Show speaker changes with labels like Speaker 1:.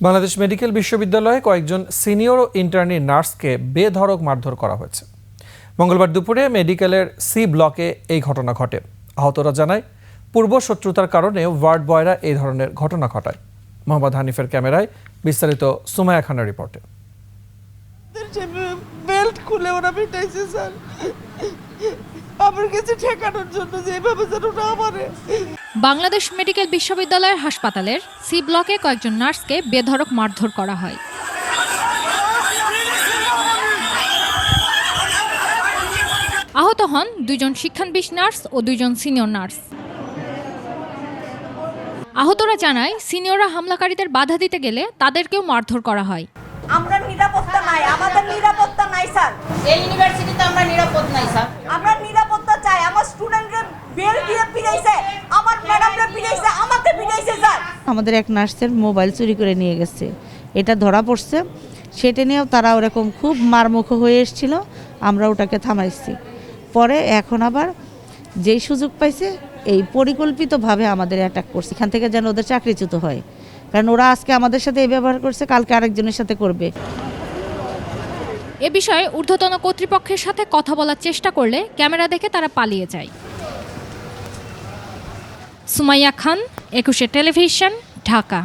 Speaker 1: Bangladesh medical বিশ্ববিদ্যালয়ে কয়েকজন senior ও internee নার্সকে বেধড়ক মারধর করা হয়েছে। মঙ্গলবার দুপুরে মেডিকেলের সি ব্লকে এই ঘটনা ঘটে। আহতরা জানায়, পূর্ব শত্রুতার কারণে ওয়ার্ড বয়রা এই ধরনের ঘটনা ঘটায়। মোহাম্মদ হানিফের ক্যামেরায় বিস্তারিত সুমাইয়া খানের রিপোর্টে।
Speaker 2: বেল্ট খুলে ওরা পিটাইছে স্যার, আমার কাছে ঠেকানোর জন্য যেভাবে যেন না আমারে।
Speaker 3: বাংলাদেশ মেডিকেল বিশ্ববিদ্যালয়ের হাসপাতালের সি ব্লকে কয়েকজন নার্সকে বেধড়ক মারধর করা হয়। আহত হন দুইজন শিক্ষানবিশ নার্স ও দুইজন সিনিয়র নার্স। আহতরা জানায়, সিনিয়ররা হামলাকারীদের বাধা দিতে গেলে তাদেরকেও মারধর করা হয়।
Speaker 4: আমরা নিরাপত্তা নাই, আমাদের নিরাপত্তা নাই স্যার।
Speaker 5: এই ইউনিভার্সিটিতে আমরা নিরাপদ নাই স্যার।
Speaker 4: আমরা নিরাপত্তা চাই। আমার স্টুডেন্টরা বেল দিয়ে পিটাইছে, আমার ম্যাডামরা পিটাইছে, আমাকে পিটাইছে স্যার।
Speaker 6: আমাদের এক নার্সের মোবাইল চুরি করে নিয়ে গেছে, এটা ধরা পড়ছে। সেটা নিয়েও তারা ওরকম খুব মারমুখ হয়ে এসেছিল, আমরা ওটাকে থামাইছি। পরে এখন আবার যেই সুযোগ পাইছে এই পরিকল্পিতভাবে আমাদের অ্যাটাক করছে, এখান থেকে যেন ওদের চাকরিচ্যুত হয়। কারণ ওরা আজকে আমাদের সাথে এই ব্যবহার করছে, কালকে আরেকজনের সাথে করবে।
Speaker 3: এ বিষয়ে ঊর্ধ্বতন কর্তৃপক্ষের সাথে কথা বলার চেষ্টা করলে ক্যামেরা দেখে তারা পালিয়ে যায়। সুমাইয়া খান, 21 টেলিভিশন, ঢাকা।